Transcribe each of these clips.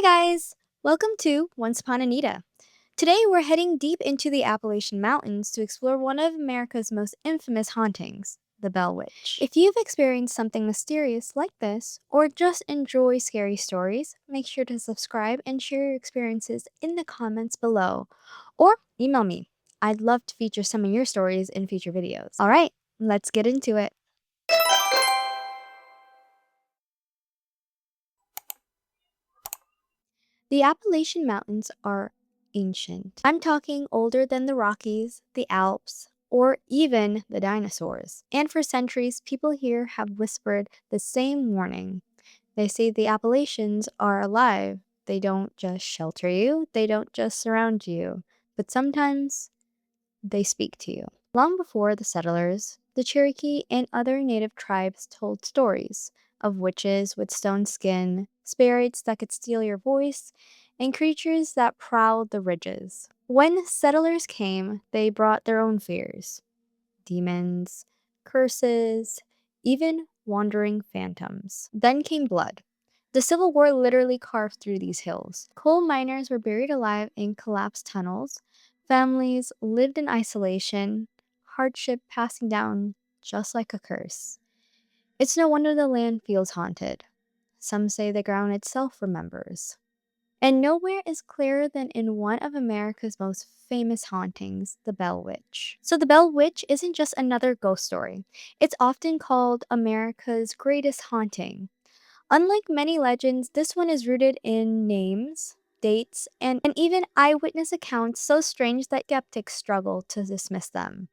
Hi guys! Welcome to Once Upon Anita. Today we're heading deep into the Appalachian Mountains to explore one of America's most infamous hauntings, the Bell Witch. If you've experienced something mysterious like this, or just enjoy scary stories, make sure to subscribe and share your experiences in the comments below. Or email me. I'd love to feature some of your stories in future videos. Alright, let's get into it. The Appalachian Mountains are ancient. I'm talking older than the Rockies, the Alps, or even the dinosaurs. And for centuries, people here have whispered the same warning. They say the Appalachians are alive. They don't just shelter you, they don't just surround you, but sometimes they speak to you. Long before the settlers, the Cherokee and other native tribes told stories of witches with stone skin, spirits that could steal your voice, and creatures that prowled the ridges. When settlers came, they brought their own fears: demons, curses, even wandering phantoms. Then came blood. The Civil War literally carved through these hills. Coal miners were buried alive in collapsed tunnels. Families lived in isolation, hardship passing down just like a curse. It's no wonder the land feels haunted. Some say the ground itself remembers. And nowhere is clearer than in one of America's most famous hauntings, the Bell Witch. So, the Bell Witch isn't just another ghost story, it's often called America's greatest haunting. Unlike many legends, this one is rooted in names, dates, and even eyewitness accounts so strange that skeptics struggle to dismiss them.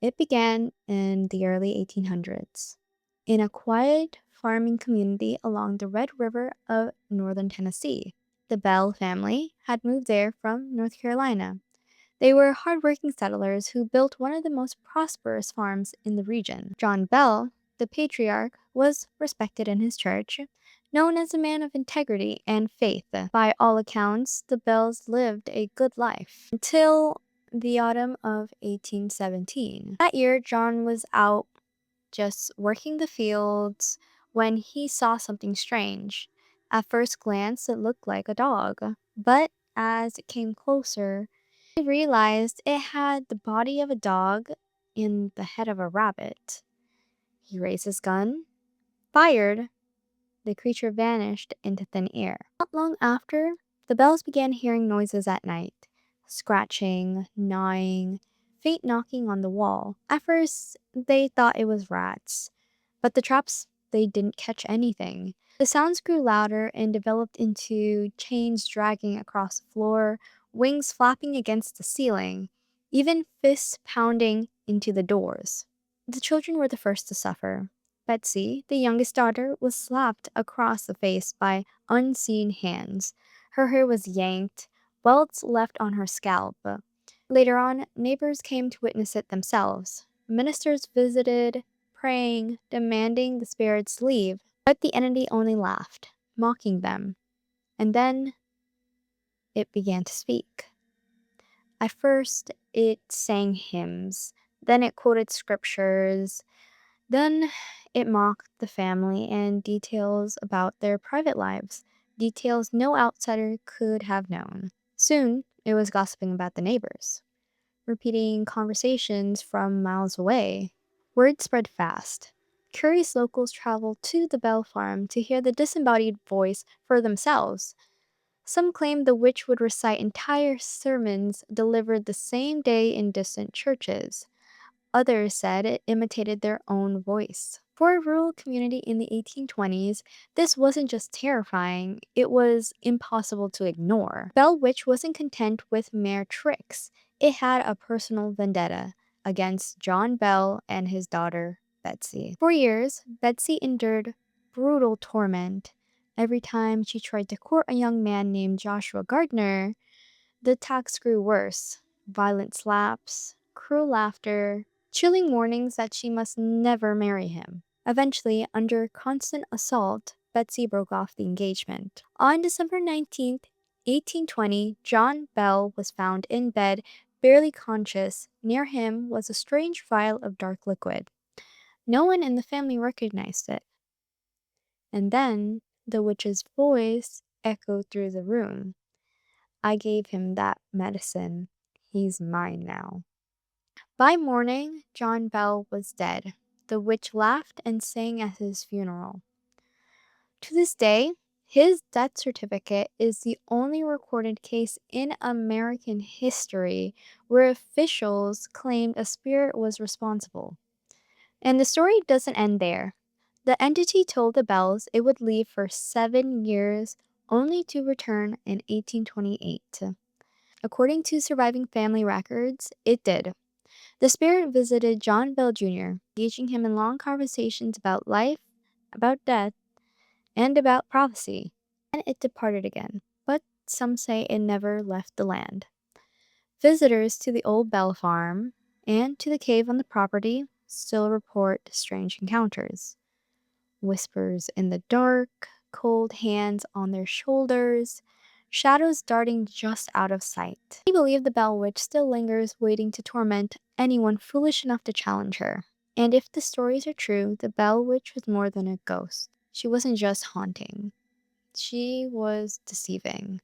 It began in the early 1800s in a quiet farming community along the Red River of northern Tennessee. The Bell family had moved there from North Carolina. They were hardworking settlers who built one of the most prosperous farms in the region. John Bell, the patriarch, was respected in his church, known as a man of integrity and faith. By all accounts, the Bells lived a good life until the autumn of 1817. That year, John was out just working the fields when he saw something strange. At first glance, it looked like a dog, but as it came closer, he realized it had the body of a dog and the head of a rabbit. He raised his gun, fired. The creature vanished into thin air. Not long after, the Bells began hearing noises at night: scratching, gnawing, faint knocking on the wall. At first, they thought it was rats, but the traps, they didn't catch anything. The sounds grew louder and developed into chains dragging across the floor, wings flapping against the ceiling, even fists pounding into the doors. The children were the first to suffer. Betsy, the youngest daughter, was slapped across the face by unseen hands. Her hair was yanked, welts left on her scalp. Later on, neighbors came to witness it themselves. Ministers visited, praying, demanding the spirits leave, but the entity only laughed, mocking them. And then it began to speak. At first, it sang hymns, then it quoted scriptures, then it mocked the family and details about their private lives, details no outsider could have known. Soon, it was gossiping about the neighbors, repeating conversations from miles away. Word spread fast. Curious locals traveled to the Bell farm to hear the disembodied voice for themselves. Some claimed the witch would recite entire sermons delivered the same day in distant churches. Others said it imitated their own voice. For a rural community in the 1820s, this wasn't just terrifying, it was impossible to ignore. Bell Witch wasn't content with mere tricks. It had a personal vendetta against John Bell and his daughter, Betsy. For years, Betsy endured brutal torment. Every time she tried to court a young man named Joshua Gardner, the attacks grew worse: violent slaps, cruel laughter, chilling warnings that she must never marry him. Eventually, under constant assault, Betsy broke off the engagement. On December 19th, 1820, John Bell was found in bed, barely conscious. Near him was a strange vial of dark liquid. No one in the family recognized it. And then the witch's voice echoed through the room. I gave him that medicine. He's mine now. By morning, John Bell was dead. The witch laughed and sang at his funeral. To this day, his death certificate is the only recorded case in American history where officials claimed a spirit was responsible. And the story doesn't end there. The entity told the Bells it would leave for 7 years, only to return in 1828. According to surviving family records, it did. The spirit visited John Bell Jr., engaging him in long conversations about life, about death, and about prophecy. And it departed again, but some say it never left the land. Visitors to the old Bell farm and to the cave on the property still report strange encounters. Whispers in the dark, cold hands on their shoulders, shadows darting just out of sight. We believe the Bell Witch still lingers, waiting to torment anyone foolish enough to challenge her. And if the stories are true, the Bell Witch was more than a ghost. She wasn't just haunting, she was deceiving.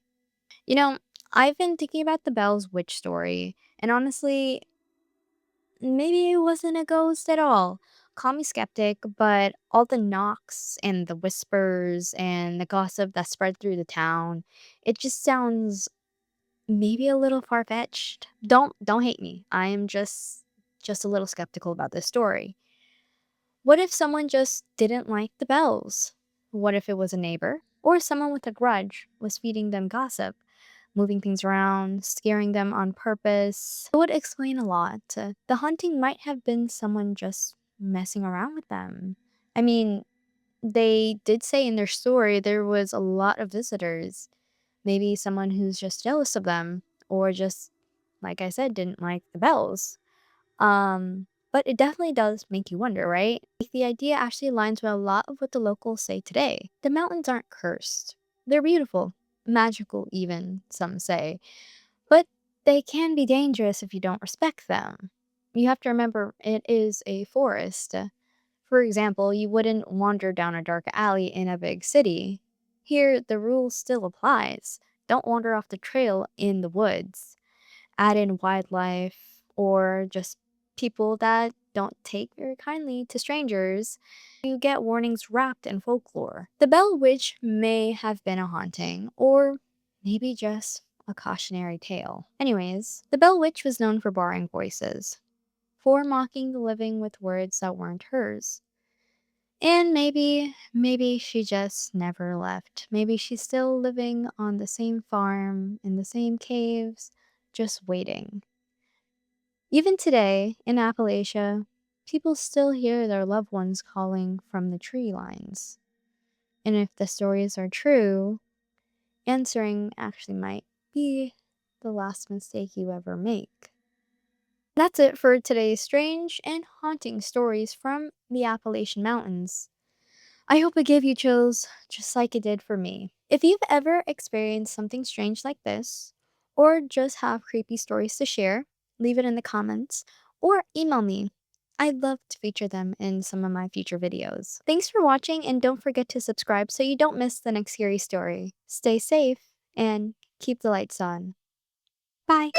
You know, I've been thinking about the Bell's Witch story, and honestly, maybe it wasn't a ghost at all. Call me skeptic, but all the knocks and the whispers and the gossip that spread through the town, it just sounds maybe a little far-fetched. Don't hate me. I am just a little skeptical about this story. What if someone just didn't like the Bells? What if it was a neighbor or someone with a grudge was feeding them gossip, moving things around, scaring them on purpose? It would explain a lot. The haunting might have been someone just messing around with them. I mean, they did say in their story there was a lot of visitors. Maybe someone who's just jealous of them, or just, like I said, didn't like the Bells. But it definitely does make you wonder, right? Like, the idea actually aligns with a lot of what the locals say today. The mountains aren't cursed. They're beautiful, magical even, some say. But they can be dangerous if you don't respect them. You have to remember it is a forest. For example, you wouldn't wander down a dark alley in a big city. Here, the rule still applies. Don't wander off the trail in the woods. Add in wildlife or just people that don't take very kindly to strangers, you get warnings wrapped in folklore. The Bell Witch may have been a haunting, or maybe just a cautionary tale. Anyways, the Bell Witch was known for borrowing voices, for mocking the living with words that weren't hers. And maybe she just never left. Maybe she's still living on the same farm, in the same caves, just waiting. Even today, in Appalachia, people still hear their loved ones calling from the tree lines. And if the stories are true, answering actually might be the last mistake you ever make. That's it for today's strange and haunting stories from the Appalachian Mountains. I hope it gave you chills just like it did for me. If you've ever experienced something strange like this, or just have creepy stories to share, leave it in the comments or email me. I'd love to feature them in some of my future videos. Thanks for watching, and don't forget to subscribe so you don't miss the next scary story. Stay safe and keep the lights on. Bye!